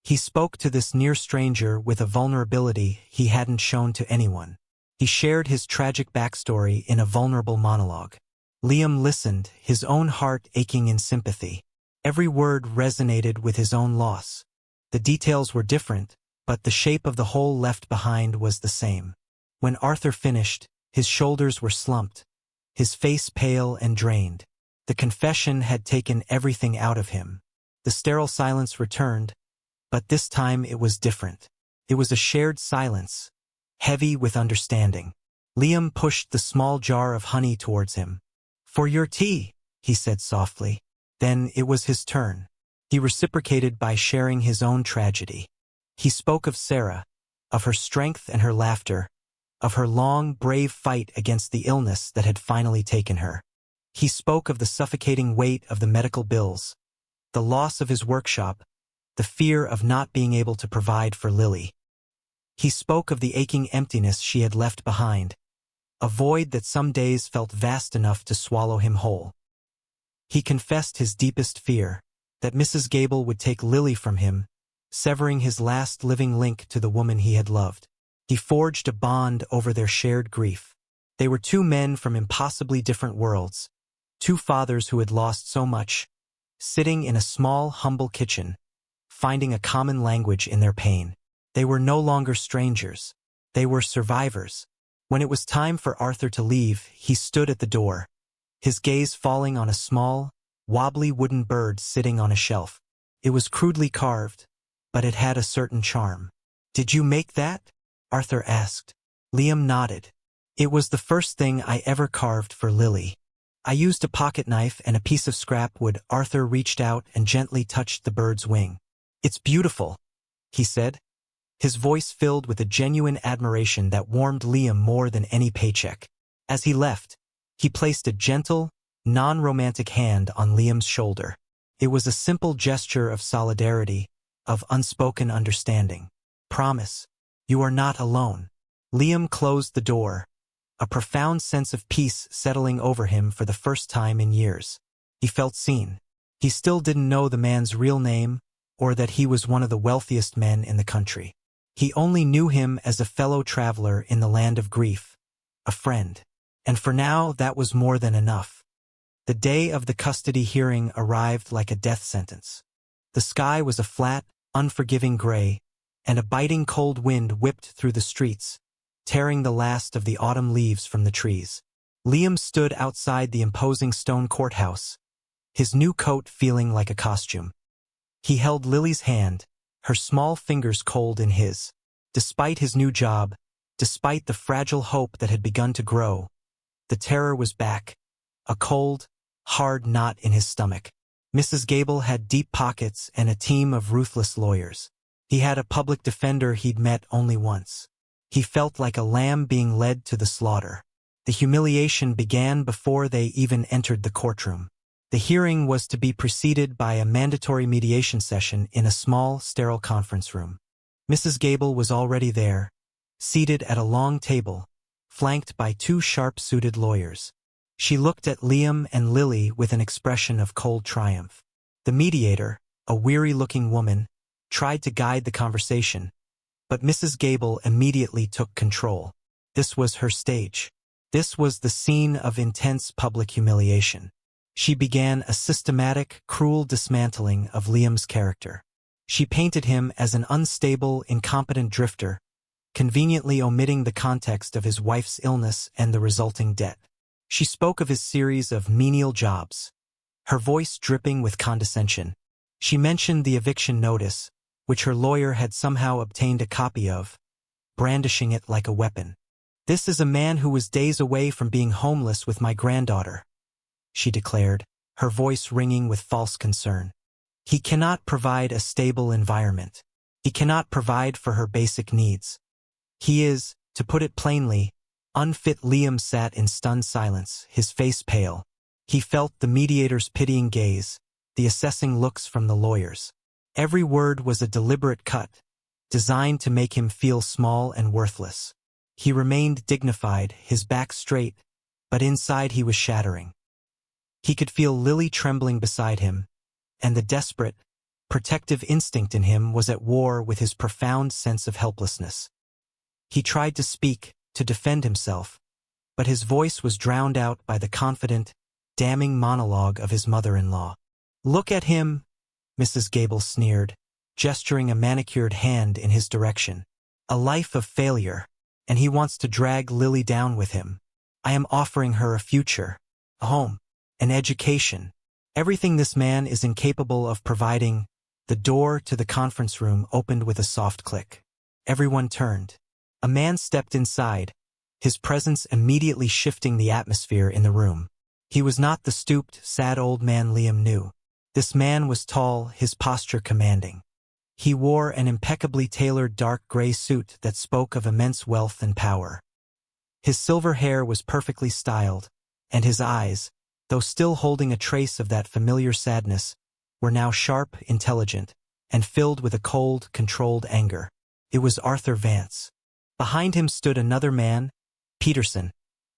He spoke to this near stranger with a vulnerability he hadn't shown to anyone. He shared his tragic backstory in a vulnerable monologue. Liam listened, his own heart aching in sympathy. Every word resonated with his own loss. The details were different, but the shape of the hole left behind was the same. When Arthur finished, his shoulders were slumped, his face pale and drained. The confession had taken everything out of him. The sterile silence returned, but this time it was different. It was a shared silence, heavy with understanding. Liam pushed the small jar of honey towards him. "For your tea," he said softly. Then it was his turn. He reciprocated by sharing his own tragedy. He spoke of Sarah, of her strength and her laughter, of her long, brave fight against the illness that had finally taken her. He spoke of the suffocating weight of the medical bills, the loss of his workshop, the fear of not being able to provide for Lily. He spoke of the aching emptiness she had left behind, a void that some days felt vast enough to swallow him whole. He confessed his deepest fear, that Mrs. Gable would take Lily from him, severing his last living link to the woman he had loved. He forged a bond over their shared grief. They were two men from impossibly different worlds, two fathers who had lost so much, sitting in a small, humble kitchen, finding a common language in their pain. They were no longer strangers. They were survivors. When it was time for Arthur to leave, he stood at the door, his gaze falling on a small, wobbly wooden bird sitting on a shelf. It was crudely carved, but it had a certain charm. "Did you make that?" Arthur asked. Liam nodded. "It was the first thing I ever carved for Lily. I used a pocket knife and a piece of scrap wood." Arthur reached out and gently touched the bird's wing. "It's beautiful," he said, his voice filled with a genuine admiration that warmed Liam more than any paycheck. As he left, he placed a gentle, non-romantic hand on Liam's shoulder. It was a simple gesture of solidarity, of unspoken understanding. "Promise, you are not alone." Liam closed the door, a profound sense of peace settling over him for the first time in years. He felt seen. He still didn't know the man's real name, or that he was one of the wealthiest men in the country. He only knew him as a fellow traveler in the land of grief, a friend. And for now, that was more than enough. The day of the custody hearing arrived like a death sentence. The sky was a flat, unforgiving gray, and a biting cold wind whipped through the streets, tearing the last of the autumn leaves from the trees. Liam stood outside the imposing stone courthouse, his new coat feeling like a costume. He held Lily's hand, her small fingers cold in his. Despite his new job, despite the fragile hope that had begun to grow, the terror was back, a cold, hard knot in his stomach. Mrs. Gable had deep pockets and a team of ruthless lawyers. He had a public defender he'd met only once. He felt like a lamb being led to the slaughter. The humiliation began before they even entered the courtroom. The hearing was to be preceded by a mandatory mediation session in a small, sterile conference room. Mrs. Gable was already there, seated at a long table, flanked by two sharp-suited lawyers. She looked at Liam and Lily with an expression of cold triumph. The mediator, a weary-looking woman, tried to guide the conversation, but Mrs. Gable immediately took control. This was her stage. This was the scene of intense public humiliation. She began a systematic, cruel dismantling of Liam's character. She painted him as an unstable, incompetent drifter, conveniently omitting the context of his wife's illness and the resulting debt. She spoke of his series of menial jobs, her voice dripping with condescension. She mentioned the eviction notice, which her lawyer had somehow obtained a copy of, brandishing it like a weapon. "This is a man who was days away from being homeless with my granddaughter," she declared, her voice ringing with false concern. "He cannot provide a stable environment. He cannot provide for her basic needs. He is, to put it plainly, unfit." Liam sat in stunned silence, his face pale. He felt the mediator's pitying gaze, the assessing looks from the lawyers. Every word was a deliberate cut, designed to make him feel small and worthless. He remained dignified, his back straight, but inside he was shattering. He could feel Lily trembling beside him, and the desperate, protective instinct in him was at war with his profound sense of helplessness. He tried to speak, to defend himself, but his voice was drowned out by the confident, damning monologue of his mother-in-law. "Look at him," Mrs. Gable sneered, gesturing a manicured hand in his direction. "A life of failure, and he wants to drag Lily down with him. I am offering her a future, a home, an education, everything this man is incapable of providing." The door to the conference room opened with a soft click. Everyone turned. A man stepped inside, his presence immediately shifting the atmosphere in the room. He was not the stooped, sad old man Liam knew. This man was tall, his posture commanding. He wore an impeccably tailored dark gray suit that spoke of immense wealth and power. His silver hair was perfectly styled, and his eyes, though still holding a trace of that familiar sadness, were now sharp, intelligent, and filled with a cold, controlled anger. It was Arthur Vance. Behind him stood another man, Peterson,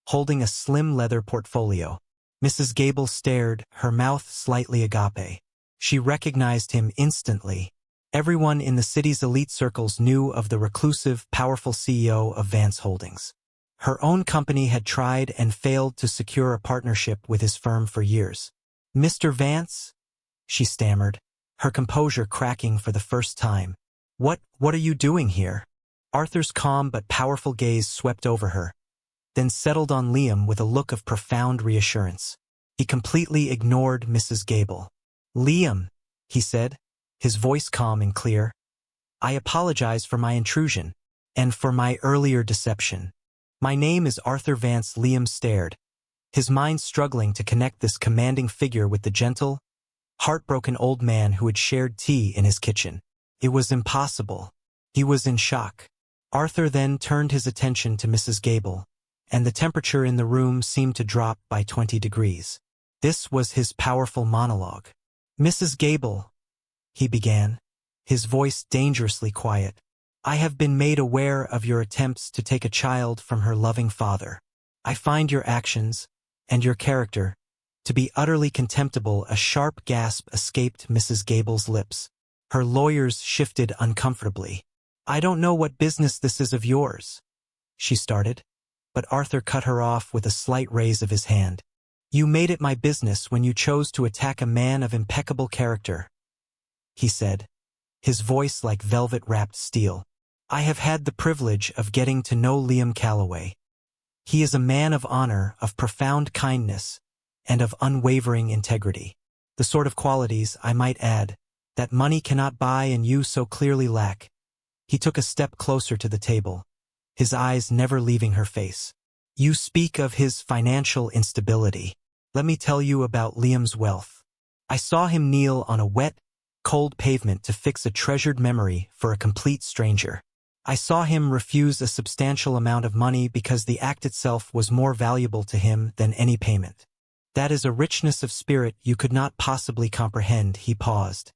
holding a slim leather portfolio. Mrs. Gable stared, her mouth slightly agape. She recognized him instantly. Everyone in the city's elite circles knew of the reclusive, powerful CEO of Vance Holdings. Her own company had tried and failed to secure a partnership with his firm for years. "Mr. Vance?" she stammered, her composure cracking for the first time. What are you doing here?" Arthur's calm but powerful gaze swept over her, then settled on Liam with a look of profound reassurance. He completely ignored Mrs. Gable. "Liam," he said, his voice calm and clear, "I apologize for my intrusion, and for my earlier deception. My name is Arthur Vance." Liam stared, his mind struggling to connect this commanding figure with the gentle, heartbroken old man who had shared tea in his kitchen. It was impossible. He was in shock. Arthur then turned his attention to Mrs. Gable, and the temperature in the room seemed to drop by 20 degrees. This was his powerful monologue. "Mrs. Gable," he began, his voice dangerously quiet, "I have been made aware of your attempts to take a child from her loving father. I find your actions, and your character, to be utterly contemptible." A sharp gasp escaped Mrs. Gable's lips. Her lawyers shifted uncomfortably. "I don't know what business this is of yours," she started, but Arthur cut her off with a slight raise of his hand. "You made it my business when you chose to attack a man of impeccable character," he said, his voice like velvet-wrapped steel. I have had the privilege of getting to know Liam Calloway. He is a man of honor, of profound kindness, and of unwavering integrity. The sort of qualities, I might add, that money cannot buy and you so clearly lack. He took a step closer to the table, his eyes never leaving her face. You speak of his financial instability. Let me tell you about Liam's wealth. I saw him kneel on a wet, cold pavement to fix a treasured memory for a complete stranger. I saw him refuse a substantial amount of money because the act itself was more valuable to him than any payment. That is a richness of spirit you could not possibly comprehend. He paused,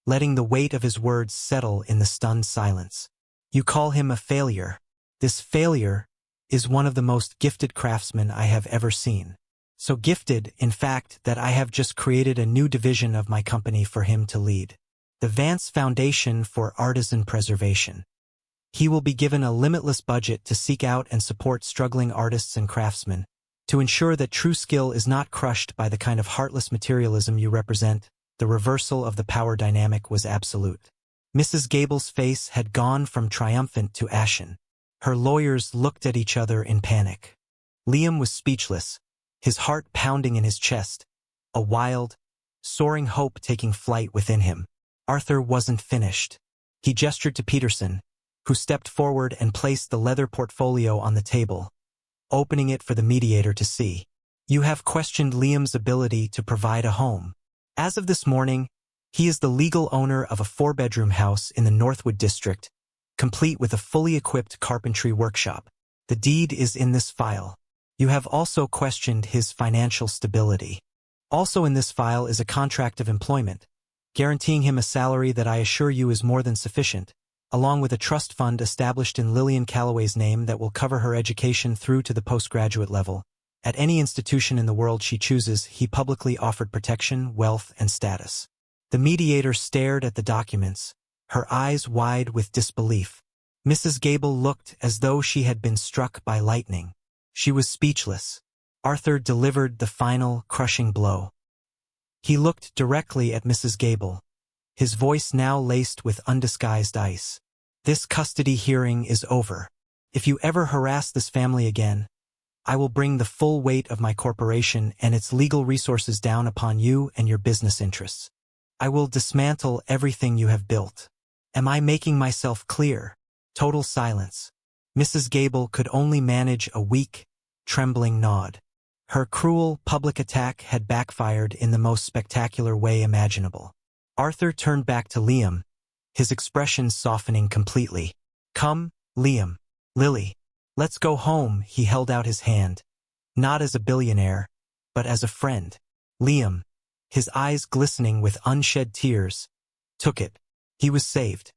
letting the weight of his words settle in the stunned silence. You call him a failure. This failure is one of the most gifted craftsmen I have ever seen. So gifted, in fact, that I have just created a new division of my company for him to lead. The Vance Foundation for Artisan Preservation. He will be given a limitless budget to seek out and support struggling artists and craftsmen, to ensure that true skill is not crushed by the kind of heartless materialism you represent. The reversal of the power dynamic was absolute. Mrs. Gable's face had gone from triumphant to ashen. Her lawyers looked at each other in panic. Liam was speechless, his heart pounding in his chest, a wild, soaring hope taking flight within him. Arthur wasn't finished. He gestured to Peterson, who stepped forward and placed the leather portfolio on the table, opening it for the mediator to see. You have questioned Liam's ability to provide a home. As of this morning, he is the legal owner of a 4-bedroom house in the Northwood district, complete with a fully equipped carpentry workshop. The deed is in this file. You have also questioned his financial stability. Also in this file is a contract of employment, guaranteeing him a salary that I assure you is more than sufficient, along with a trust fund established in Lillian Calloway's name that will cover her education through to the postgraduate level. At any institution in the world she chooses, he publicly offered protection, wealth, and status. The mediator stared at the documents, her eyes wide with disbelief. Mrs. Gable looked as though she had been struck by lightning. She was speechless. Arthur delivered the final, crushing blow. He looked directly at Mrs. Gable, his voice now laced with undisguised ice. This custody hearing is over. If you ever harass this family again, I will bring the full weight of my corporation and its legal resources down upon you and your business interests. I will dismantle everything you have built. Am I making myself clear? Total silence. Mrs. Gable could only manage a weak, trembling nod. Her cruel, public attack had backfired in the most spectacular way imaginable. Arthur turned back to Liam, his expression softening completely. Come, Liam. Lily. Let's go home. He held out his hand, not as a billionaire, but as a friend. Liam, his eyes glistening with unshed tears, took it. He was saved.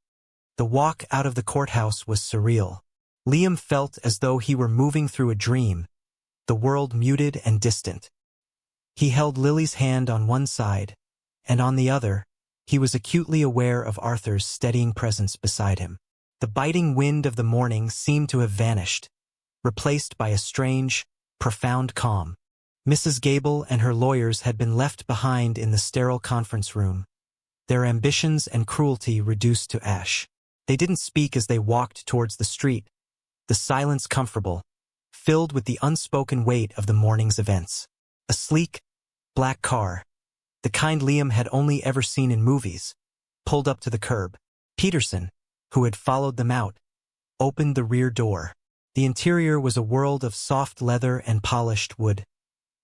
The walk out of the courthouse was surreal. Liam felt as though he were moving through a dream, the world muted and distant. He held Lily's hand on one side, and on the other, he was acutely aware of Arthur's steadying presence beside him. The biting wind of the morning seemed to have vanished, replaced by a strange, profound calm. Mrs. Gable and her lawyers had been left behind in the sterile conference room, their ambitions and cruelty reduced to ash. They didn't speak as they walked towards the street, the silence comfortable, filled with the unspoken weight of the morning's events. A sleek, black car, the kind Liam had only ever seen in movies, pulled up to the curb. Peterson, who had followed them out, opened the rear door. The interior was a world of soft leather and polished wood,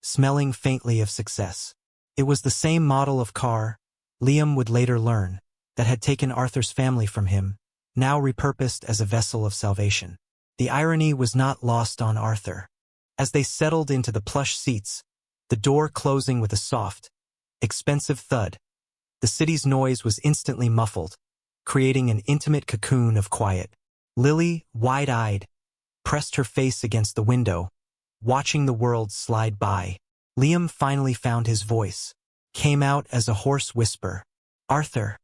smelling faintly of success. It was the same model of car, Liam would later learn, that had taken Arthur's family from him, now repurposed as a vessel of salvation. The irony was not lost on Arthur. As they settled into the plush seats, the door closing with a soft, expensive thud, the city's noise was instantly muffled, creating an intimate cocoon of quiet. Lily, wide-eyed, pressed her face against the window, watching the world slide by. Liam finally found his voice, came out as a hoarse whisper. Arthur.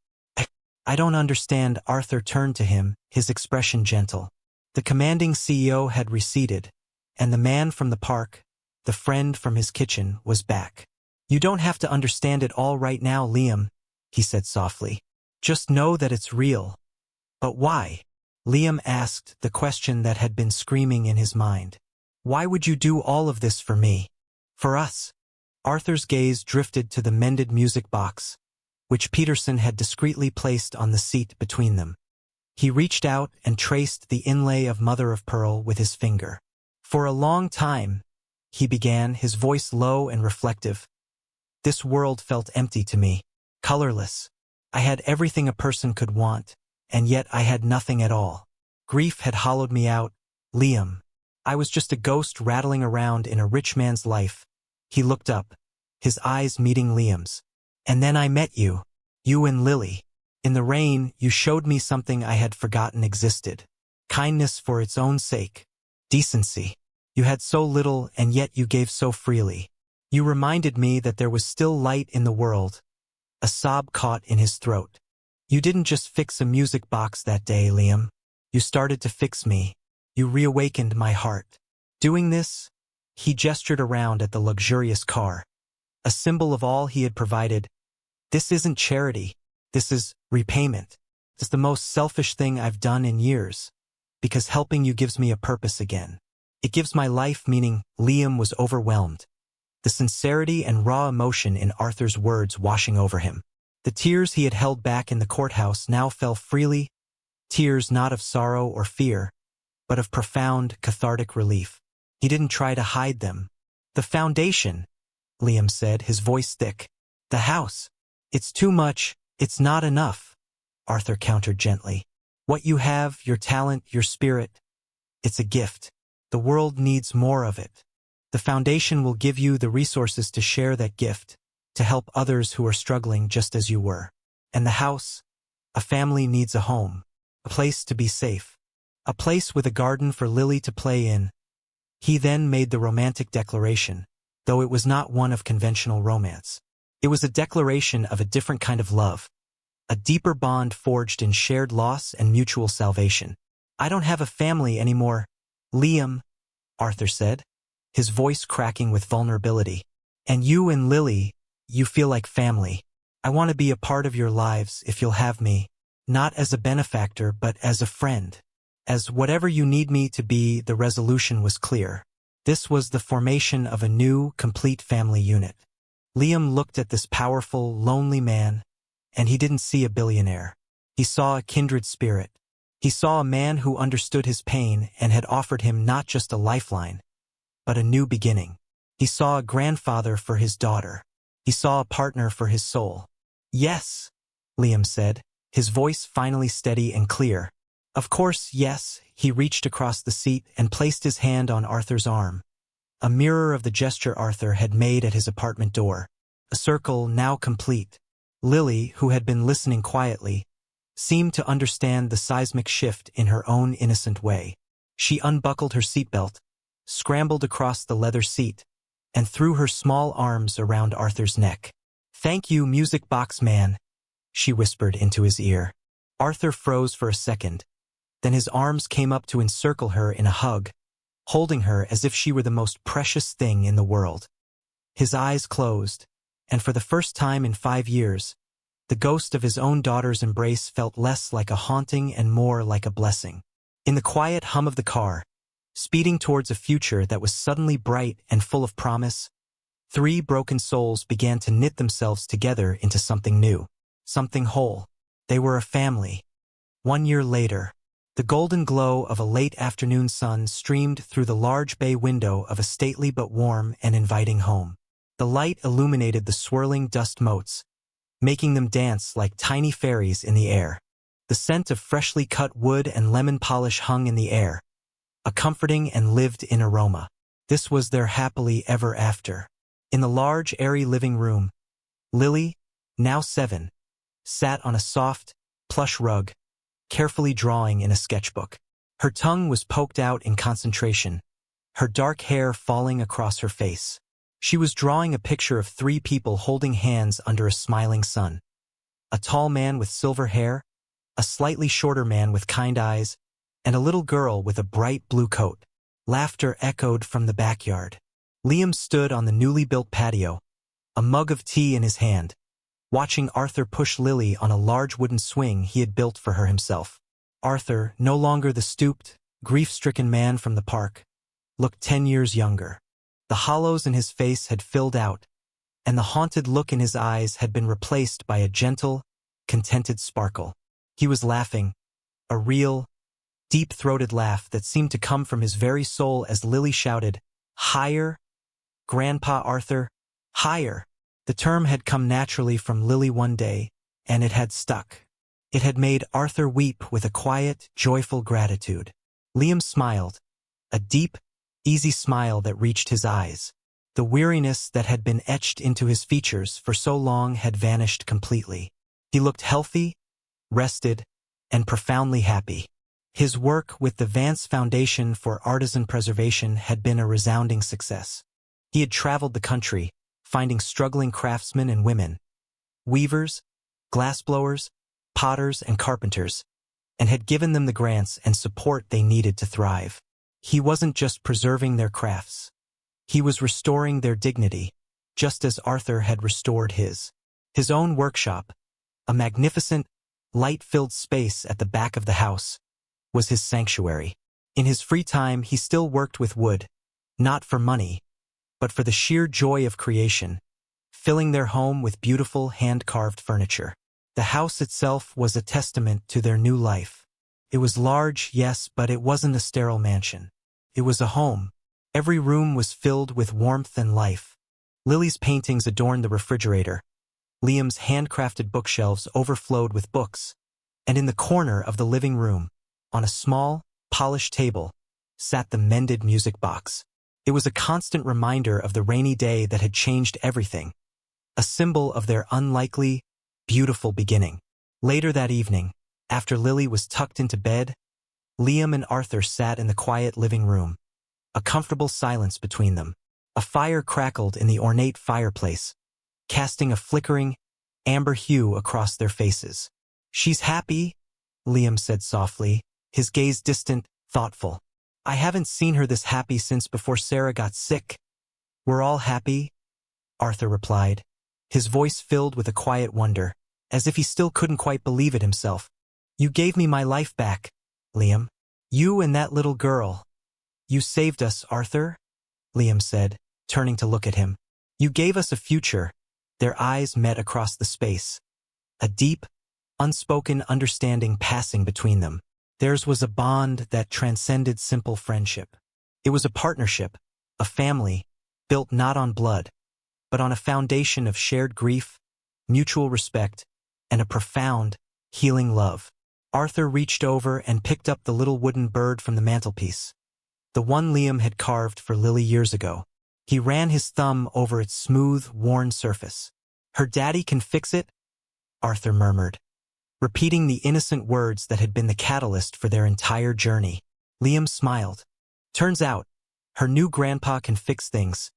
I don't understand. Arthur turned to him, his expression gentle. The commanding CEO had receded, and the man from the park, the friend from his kitchen, was back. You don't have to understand it all right now, Liam, he said softly. Just know that it's real. But why? Liam asked the question that had been screaming in his mind. Why would you do all of this for me? For us. Arthur's gaze drifted to the mended music box, which Peterson had discreetly placed on the seat between them. He reached out and traced the inlay of mother of pearl with his finger. For a long time, he began, his voice low and reflective. This world felt empty to me, colorless. I had everything a person could want, and yet I had nothing at all. Grief had hollowed me out. Liam. I was just a ghost rattling around in a rich man's life. He looked up, his eyes meeting Liam's. And then I met you. You and Lily. In the rain, you showed me something I had forgotten existed. Kindness for its own sake. Decency. You had so little, and yet you gave so freely. You reminded me that there was still light in the world. A sob caught in his throat. You didn't just fix a music box that day, Liam. You started to fix me. You reawakened my heart. Doing this, he gestured around at the luxurious car. A symbol of all he had provided. This isn't charity. This is repayment. It's the most selfish thing I've done in years. Because helping you gives me a purpose again. It gives my life meaning. Liam was overwhelmed. The sincerity and raw emotion in Arthur's words washing over him. The tears he had held back in the courthouse now fell freely. Tears not of sorrow or fear, but of profound, cathartic relief. He didn't try to hide them. The foundation, Liam said, his voice thick. The house. It's too much. It's not enough, Arthur countered gently. What you have, your talent, your spirit, it's a gift. The world needs more of it. The foundation will give you the resources to share that gift, to help others who are struggling just as you were. And the house, a family needs a home, a place to be safe, a place with a garden for Lily to play in. He then made the romantic declaration, though it was not one of conventional romance. It was a declaration of a different kind of love, a deeper bond forged in shared loss and mutual salvation. I don't have a family anymore, Liam, Arthur said, his voice cracking with vulnerability. And you and Lily, you feel like family. I want to be a part of your lives if you'll have me, not as a benefactor but as a friend. As whatever you need me to be. The resolution was clear. This was the formation of a new, complete family unit. Liam looked at this powerful, lonely man, and he didn't see a billionaire. He saw a kindred spirit. He saw a man who understood his pain and had offered him not just a lifeline, but a new beginning. He saw a grandfather for his daughter. He saw a partner for his soul. Yes, Liam said, his voice finally steady and clear. Of course, yes. He reached across the seat and placed his hand on Arthur's arm. A mirror of the gesture Arthur had made at his apartment door. A circle now complete. Lily, who had been listening quietly, seemed to understand the seismic shift in her own innocent way. She unbuckled her seatbelt, scrambled across the leather seat, and threw her small arms around Arthur's neck. Thank you, music box man, she whispered into his ear. Arthur froze for a second. Then his arms came up to encircle her in a hug, holding her as if she were the most precious thing in the world. His eyes closed, and for the first time in 5 years, the ghost of his own daughter's embrace felt less like a haunting and more like a blessing. In the quiet hum of the car, speeding towards a future that was suddenly bright and full of promise, 3 broken souls began to knit themselves together into something new, something whole. They were a family. 1 year later, the golden glow of a late afternoon sun streamed through the large bay window of a stately but warm and inviting home. The light illuminated the swirling dust motes, making them dance like tiny fairies in the air. The scent of freshly cut wood and lemon polish hung in the air, a comforting and lived-in aroma. This was their happily ever after. In the large, airy living room, Lily, now 7, sat on a soft, plush rug, carefully drawing in a sketchbook. Her tongue was poked out in concentration, her dark hair falling across her face. She was drawing a picture of 3 people holding hands under a smiling sun. A tall man with silver hair, a slightly shorter man with kind eyes, and a little girl with a bright blue coat. Laughter echoed from the backyard. Liam stood on the newly built patio, a mug of tea in his hand, watching Arthur push Lily on a large wooden swing he had built for her himself. Arthur, no longer the stooped, grief-stricken man from the park, looked 10 years younger. The hollows in his face had filled out, and the haunted look in his eyes had been replaced by a gentle, contented sparkle. He was laughing, a real, deep-throated laugh that seemed to come from his very soul as Lily shouted, "Higher, Grandpa Arthur, higher!" The term had come naturally from Lily one day, and it had stuck. It had made Arthur weep with a quiet, joyful gratitude. Liam smiled, a deep, easy smile that reached his eyes. The weariness that had been etched into his features for so long had vanished completely. He looked healthy, rested, and profoundly happy. His work with the Vance Foundation for Artisan Preservation had been a resounding success. He had traveled the country, finding struggling craftsmen and women, weavers, glassblowers, potters, and carpenters, and had given them the grants and support they needed to thrive. He wasn't just preserving their crafts. He was restoring their dignity, just as Arthur had restored his. His own workshop, a magnificent, light-filled space at the back of the house, was his sanctuary. In his free time, he still worked with wood, not for money, but for the sheer joy of creation, filling their home with beautiful hand-carved furniture. The house itself was a testament to their new life. It was large, yes, but it wasn't a sterile mansion. It was a home. Every room was filled with warmth and life. Lily's paintings adorned the refrigerator. Liam's handcrafted bookshelves overflowed with books. And in the corner of the living room, on a small, polished table, sat the mended music box. It was a constant reminder of the rainy day that had changed everything, a symbol of their unlikely, beautiful beginning. Later that evening, after Lily was tucked into bed, Liam and Arthur sat in the quiet living room, a comfortable silence between them. A fire crackled in the ornate fireplace, casting a flickering, amber hue across their faces. "She's happy," Liam said softly, his gaze distant, thoughtful. "I haven't seen her this happy since before Sarah got sick." "We're all happy," Arthur replied, his voice filled with a quiet wonder, as if he still couldn't quite believe it himself. "You gave me my life back, Liam. You and that little girl. You saved us, Arthur," Liam said, turning to look at him. "You gave us a future." Their eyes met across the space, a deep, unspoken understanding passing between them. Theirs was a bond that transcended simple friendship. It was a partnership, a family, built not on blood, but on a foundation of shared grief, mutual respect, and a profound, healing love. Arthur reached over and picked up the little wooden bird from the mantelpiece, the one Liam had carved for Lily years ago. He ran his thumb over its smooth, worn surface. "Her daddy can fix it?" Arthur murmured, repeating the innocent words that had been the catalyst for their entire journey. Liam smiled. "Turns out, her new grandpa can fix things,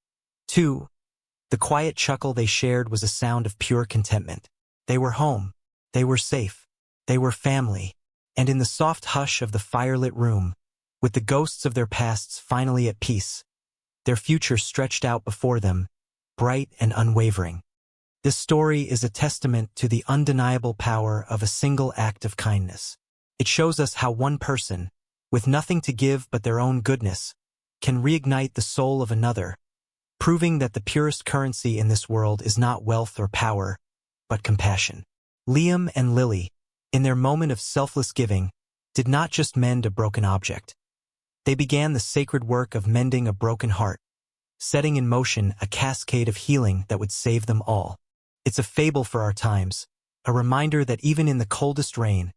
too." The quiet chuckle they shared was a sound of pure contentment. They were home. They were safe. They were family. And in the soft hush of the firelit room, with the ghosts of their pasts finally at peace, their future stretched out before them, bright and unwavering. This story is a testament to the undeniable power of a single act of kindness. It shows us how one person, with nothing to give but their own goodness, can reignite the soul of another, proving that the purest currency in this world is not wealth or power, but compassion. Liam and Lily, in their moment of selfless giving, did not just mend a broken object. They began the sacred work of mending a broken heart, setting in motion a cascade of healing that would save them all. It's a fable for our times, a reminder that even in the coldest rain,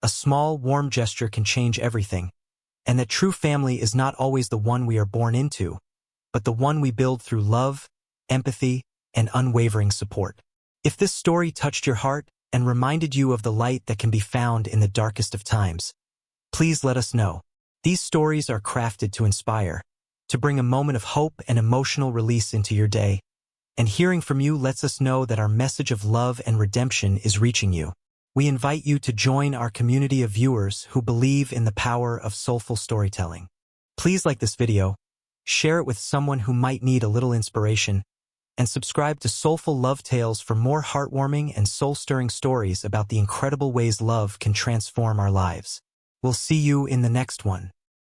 a small, warm gesture can change everything, and that true family is not always the one we are born into, but the one we build through love, empathy, and unwavering support. If this story touched your heart and reminded you of the light that can be found in the darkest of times, please let us know. These stories are crafted to inspire, to bring a moment of hope and emotional release into your day, and hearing from you lets us know that our message of love and redemption is reaching you. We invite you to join our community of viewers who believe in the power of soulful storytelling. Please like this video, share it with someone who might need a little inspiration, and subscribe to Soulful Love Tales for more heartwarming and soul-stirring stories about the incredible ways love can transform our lives. We'll see you in the next one.